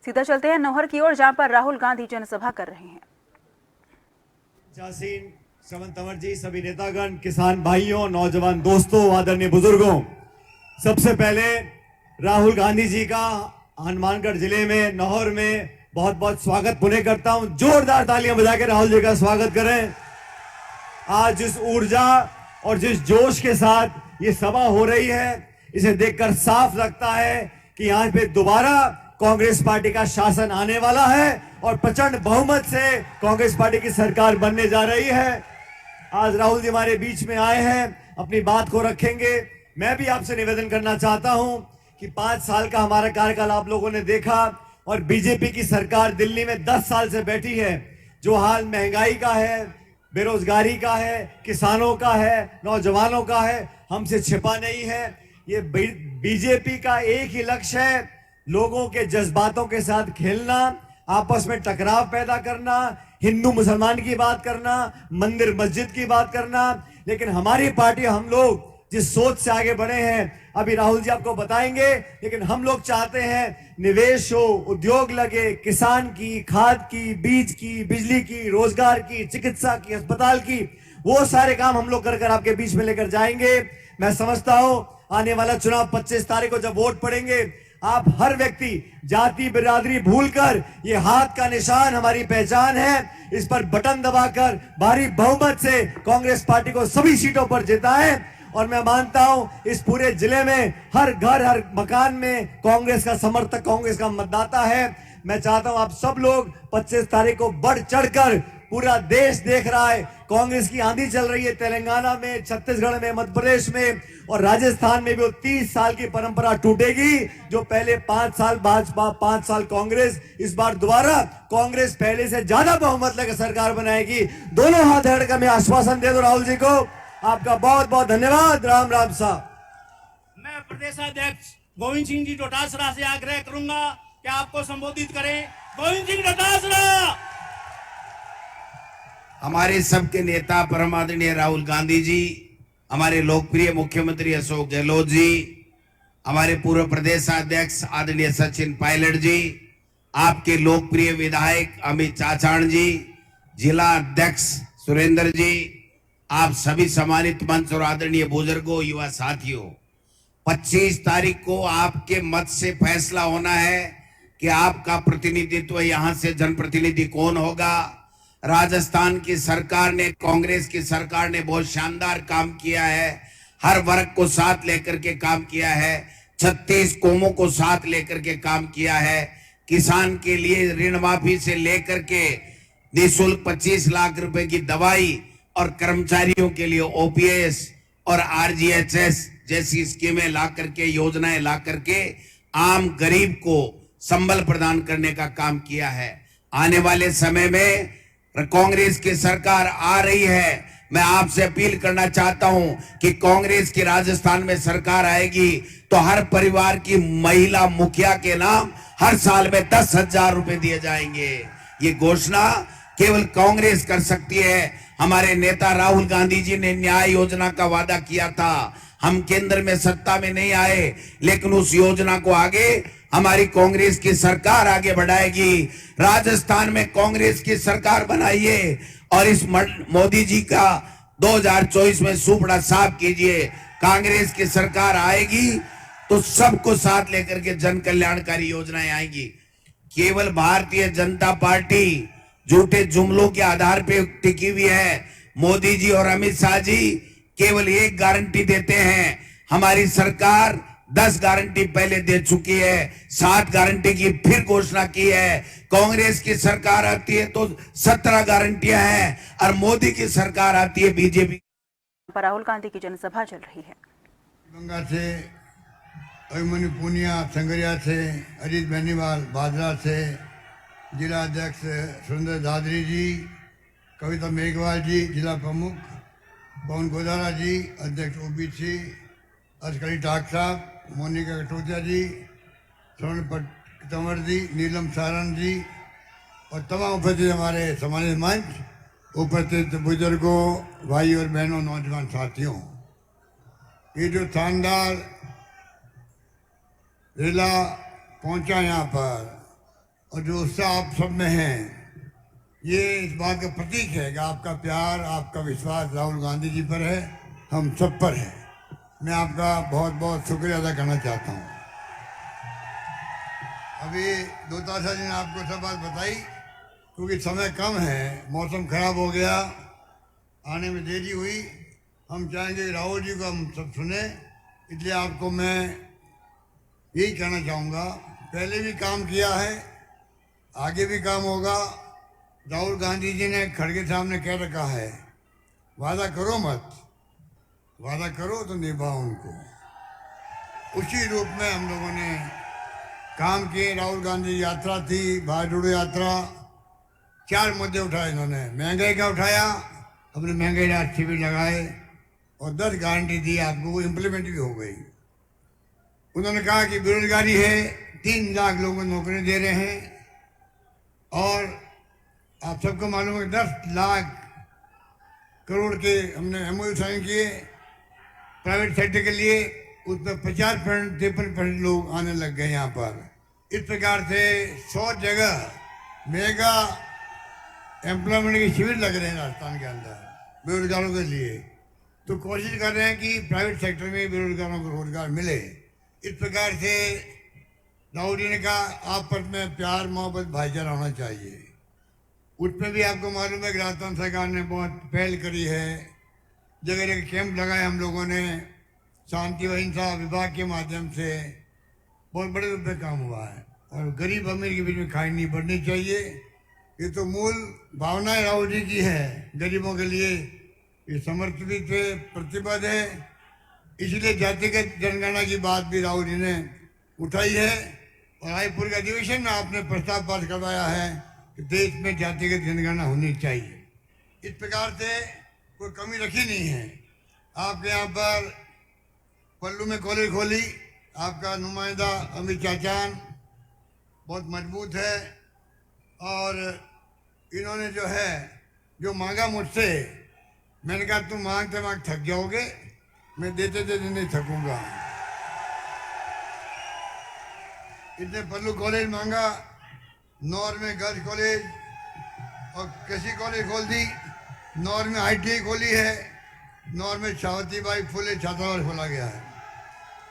सीधा चलते हैं नौहर की ओर, जहां पर राहुल गांधी जनसभा कर रहे हैं। जासीन, श्रवण तंवर जी, सभी नेतागण, किसान भाइयों, नौजवान दोस्तों, आदरणीय बुजुर्गों, सबसे पहले राहुल गांधी जी का हनुमानगढ़ जिले में नौहर में बहुत बहुत स्वागत पुनः करता हूं। जोरदार तालियां बजा के राहुल जी का स्वागत करें। आज जिस ऊर्जा और जिस जोश के साथ ये सभा हो रही है, इसे देखकर साफ लगता है कि यहाँ पे दोबारा कांग्रेस पार्टी का शासन आने वाला है और प्रचंड बहुमत से कांग्रेस पार्टी की सरकार बनने जा रही है। आज राहुल जी हमारे बीच में आए हैं, अपनी बात को रखेंगे। मैं भी आपसे निवेदन करना चाहता हूं कि 5 साल का हमारा कार्यकाल आप लोगों ने देखा और बीजेपी की सरकार दिल्ली में 10 साल से बैठी है। जो हाल महंगाई का है, बेरोजगारी का है, किसानों का है, नौजवानों का है, हमसे छिपा नहीं है। ये बीजेपी का एक ही लक्ष्य है, लोगों के जज्बातों के साथ खेलना, आपस में टकराव पैदा करना, हिंदू मुसलमान की बात करना, मंदिर मस्जिद की बात करना। लेकिन हमारी पार्टी, हम लोग जिस सोच से आगे बढ़े हैं, अभी राहुल जी आपको बताएंगे, लेकिन हम लोग चाहते हैं निवेश हो, उद्योग लगे, किसान की, खाद की, बीज की, बिजली की, रोजगार की, चिकित्सा की, अस्पताल की, वो सारे काम हम लोग कर आपके बीच में लेकर जाएंगे। मैं समझता हूं आने वाला चुनाव 25 तारीख को जब वोट पड़ेंगे, आप हर व्यक्ति जाति बिरादरी भूलकर, ये हाथ का निशान हमारी पहचान है, इस पर बटन दबाकर भारी बहुमत से कांग्रेस पार्टी को सभी सीटों पर जिताएं। और मैं मानता हूं इस पूरे जिले में हर घर, हर मकान में कांग्रेस का समर्थक, कांग्रेस का मतदाता है। मैं चाहता हूं आप सब लोग 25 तारीख को बढ़ चढ़कर, पूरा देश देख रहा है, कांग्रेस की आंधी चल रही है तेलंगाना में, छत्तीसगढ़ में, मध्य प्रदेश में और राजस्थान में भी। वो 30 साल की परंपरा टूटेगी। जो पहले 5 साल भाजपा, 5 साल कांग्रेस, इस बार दोबारा कांग्रेस पहले से ज्यादा बहुमत लेकर सरकार बनाएगी। दोनों हाथ जोड़कर मैं आश्वासन दे दूं राहुल जी को। आपका बहुत बहुत धन्यवाद। राम राम साहब। मैं प्रदेशाध्यक्ष गोविंद सिंह जी डोटासरा से आग्रह करूंगा कि आपको संबोधित करें। गोविंद सिंह डोटासरा। हमारे सबके नेता परम आदरणीय राहुल गांधी जी, हमारे लोकप्रिय मुख्यमंत्री अशोक गहलोत जी, हमारे पूर्व प्रदेशाध्यक्ष आदरणीय सचिन पायलट जी, आपके लोकप्रिय विधायक अमित चाचाण जी, जिला अध्यक्ष सुरेंद्र जी, आप सभी सम्मानित मंच और आदरणीय बुजुर्गों, युवा साथियों, 25 तारीख को आपके मत से फैसला होना है कि आपका प्रतिनिधित्व यहां से जनप्रतिनिधि कौन होगा। राजस्थान की सरकार ने, कांग्रेस की सरकार ने बहुत शानदार काम किया है, हर वर्ग को साथ लेकर के काम किया है, 36 कौमों को साथ लेकर के काम किया है। किसान के लिए ऋण माफी से लेकर के निःशुल्क 25 लाख रुपए की दवाई और कर्मचारियों के लिए ओपीएस और आरजीएचएस जैसी स्कीमें ला करके, योजनाएं ला करके आम गरीब को संबल प्रदान करने का काम किया है। आने वाले समय में कांग्रेस की सरकार आ रही है। मैं आपसे अपील करना चाहता हूं कि कांग्रेस की राजस्थान में सरकार आएगी तो हर परिवार की महिला मुखिया के नाम हर साल में 10,000 रुपए दिए जाएंगे। ये घोषणा केवल कांग्रेस कर सकती है। हमारे नेता राहुल गांधी जी ने न्याय योजना का वादा किया था। हम केंद्र में सत्ता में नहीं आए, लेकिन उस योजना को आगे हमारी कांग्रेस की सरकार आगे बढ़ाएगी। राजस्थान में कांग्रेस की सरकार बनाइए और इस मोदी जी का 2024 में सुपड़ा साफ कीजिए। कांग्रेस की सरकार आएगी तो सबको साथ लेकर के जन कल्याणकारी योजनाएं आएंगी। केवल भारतीय जनता पार्टी झूठे जुमलों के आधार पे टिकी हुई है। मोदी जी और अमित शाह जी केवल एक गारंटी देते हैं, हमारी सरकार 10 गारंटी पहले दे चुकी है, 7 गारंटी की फिर घोषणा की है। कांग्रेस की सरकार आती है तो 17 गारंटियां हैं और मोदी की सरकार आती है बीजेपी। राहुल गांधी की जनसभा चल रही है। गंगा से, अभिमन्यु पूनिया संगरिया से, अजीत बेनीवाल भादरा से, जिला अध्यक्ष सुरेंद्र दादरी जी, कविता मेघवाल जी जिला प्रमुख, पवन गोदारा जी अध्यक्ष ओबीसी, अस्करी ठाक साहब, मोनिका कटोचिया जी, स्वर्ण तंवर जी, नीलम सारण जी और तमाम उपस्थित हमारे सम्मानित मंच, उपस्थित बुजुर्गों, भाई और बहनों, नौजवान साथियों, ये जो शानदार जिला पहुंचा यहाँ पर, और जो उत्साह आप सब में है, ये इस बात का प्रतीक है कि आपका प्यार, आपका विश्वास राहुल गांधी जी पर है, हम सब पर है। मैं आपका बहुत बहुत शुक्रिया अदा करना चाहता हूँ। अभी दो ताशा जी ने आपको सब बात बताई, क्योंकि समय कम है, मौसम खराब हो गया, आने में देरी हुई। हम चाहेंगे राहुल जी को हम सब सुने, इसलिए आपको मैं यही कहना चाहूँगा, पहले भी काम किया है, आगे भी काम होगा। राहुल गांधी जी ने खड़गे सामने कह रखा है, वादा करो मत, वादा करो तो निभाओ उनको। उसी रूप में हम लोगों ने काम किए। राहुल गांधी यात्रा थी, भारत जोड़ो यात्रा, 4 मुद्दे उठाए इन्होंने। महंगाई का उठाया, हमने महंगाई राहत शिविर लगाए और 10 गारंटी दी आपको, वो इम्प्लीमेंट भी हो गई। उन्होंने कहा कि बेरोजगारी है, 3 लाख लोगों को नौकरी दे रहे हैं, और आप सबको मालूम है 10 लाख करोड़ के हमने MOU साइन किए प्राइवेट सेक्टर के लिए। उसमें 50-53% लोग आने लग गए यहाँ पर। इस प्रकार से 100 जगह मेगा एम्प्लॉयमेंट के शिविर लग रहे हैं राजस्थान के अंदर बेरोजगारों के लिए। तो कोशिश कर रहे हैं कि प्राइवेट सेक्टर में बेरोजगारों को रोजगार मिले। इस प्रकार से राहुल जी ने कहा आपस में प्यार, मोहब्बत, भाईचारा होना चाहिए। उसमें भी आपको मालूम है कि राजस्थान सरकार ने बहुत पहल करी है, जगह जगह कैंप लगाए हम लोगों ने, शांति व अहिंसा विभाग के माध्यम से बहुत बड़े रूप में काम हुआ है। और गरीब अमीर के बीच में खाई नहीं बढ़नी चाहिए, ये तो मूल भावना राहुल जी की है। गरीबों के लिए ये समर्पित है, प्रतिबद्ध है। इसलिए जातिगत जनगणना की बात भी राहुल जी ने उठाई है, और रायपुर के अधिवेशन में आपने प्रस्ताव पास करवाया है कि देश में जातिगत जनगणना होनी चाहिए। इस प्रकार से कोई कमी रखी नहीं है। आपके यहाँ पर पल्लू में कॉलेज खोली, आपका नुमाइंदा अमित चाचान बहुत मजबूत है, और इन्होंने जो है जो मांगा मुझसे, मैंने कहा तुम मांगते मांगते थक जाओगे, मैं देते देते नहीं थकूंगा। इसने पल्लू कॉलेज मांगा, नौर में गर्ल्स कॉलेज और कृषि कॉलेज खोल दी, नौर में ITI खोली है, नौर में सावित्रीबाई फुले छात्रावास खोला गया है,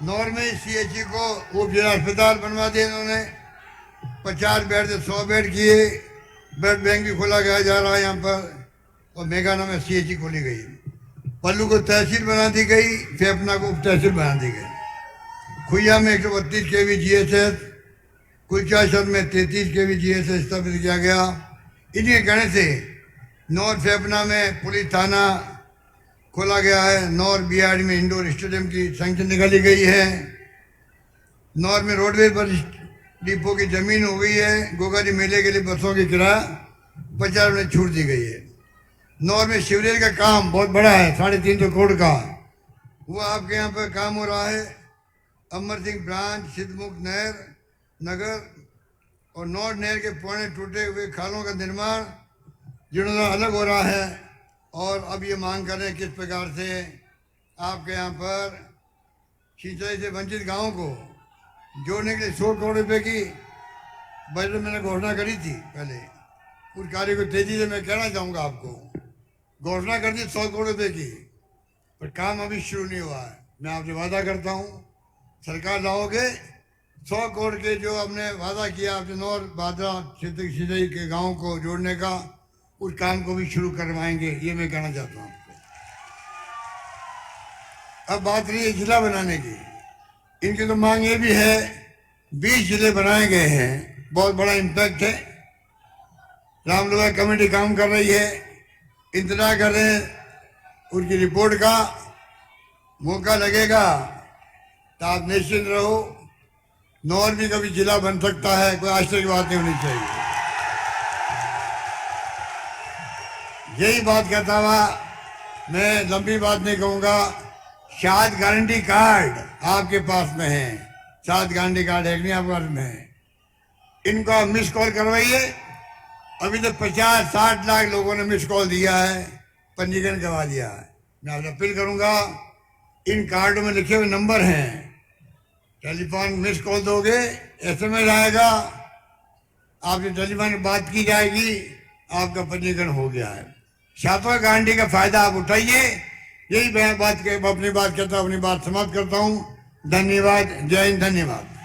नौर में CHE को उप जिला अस्पताल बनवा दिया इन्होंने, 50 बेड से 100 बेड किए, ब्लड बैंक भी खोला गया जा रहा है यहाँ पर, और मेघाना में CHE खोली गई। पल्लू को तहसील बना दी गई, फेफना को उप तहसील बना दी गई। खुइया में 132 kV GSS, कुलचासर में 33 kV GSS स्थापित किया गया। इनके कहने से नौर फेफना में पुलिस थाना खोला गया है, नौर BRD में इंडोर स्टेडियम की सैंक्शन निकाली गई है, नौर में रोडवेज बस डिपो की जमीन हो गई है, गोगाजी मेले के लिए बसों की किराया 50 में छूट दी गई है। नौर में सीवरेज का काम बहुत बड़ा है, 350 करोड़ का, वो आपके यहाँ पर काम हो रहा है। अमर सिंह ब्रांच, सिद्धमुख नहर नगर और नौर नहर के पुराने टूटे हुए खालों का निर्माण जीर्णोद्धार अलग हो रहा है, और अब ये मांग कर रहे हैं किस प्रकार से आपके यहाँ पर सिंचाई से वंचित गांवों को जोड़ने के लिए 100 करोड़ रुपए की बजट मैंने घोषणा करी थी। पहले उस कार्य को तेजी से मैं कहना चाहूँगा आपको, घोषणा कर दी 100 करोड़ रुपए की, पर काम अभी शुरू नहीं हुआ है। मैं आपसे वादा करता हूँ, सरकार लाओगे 100 करोड़ के जो हमने वादा किया आपसे नौर बादरा क्षेत्र सिंचाई के गाँव को जोड़ने का, उस काम को भी शुरू करवाएंगे, ये मैं कहना चाहता हूँ आपको। अब बात रही है जिला बनाने की, इनकी तो मांग ये भी है, 20 जिले बनाए गए हैं, बहुत बड़ा इम्पैक्ट है। रामलोगा कमेटी काम कर रही है, इंतजार कर रहे हैं उनकी रिपोर्ट का। मौका लगेगा तो आप निश्चिंत रहो, नौर भी कभी जिला बन सकता है, कोई आश्चर्य की बात नहीं होनी चाहिए। यही बात कहता हुआ मैं लंबी बात नहीं कहूँगा। 7 गारंटी कार्ड आपके पास में है, 7 गारंटी कार्ड है नहीं आपके पास में है, इनका मिस कॉल करवाइए। अभी तो 50-60 लाख लोगों ने मिस कॉल दिया है, पंजीकरण करवा दिया है। मैं आपसे अपील करूंगा, इन कार्डों में लिखे हुए नंबर हैं, टेलीफोन मिस कॉल दोगे, SMS आएगा, आपसे टेलीफोन में बात की जाएगी, आपका पंजीकरण हो गया है। महात्मा गांधी का फायदा आप उठाइए। यही मैं अपनी बात कहता हूँ, अपनी बात समाप्त करता हूँ। धन्यवाद। जय हिंद। धन्यवाद।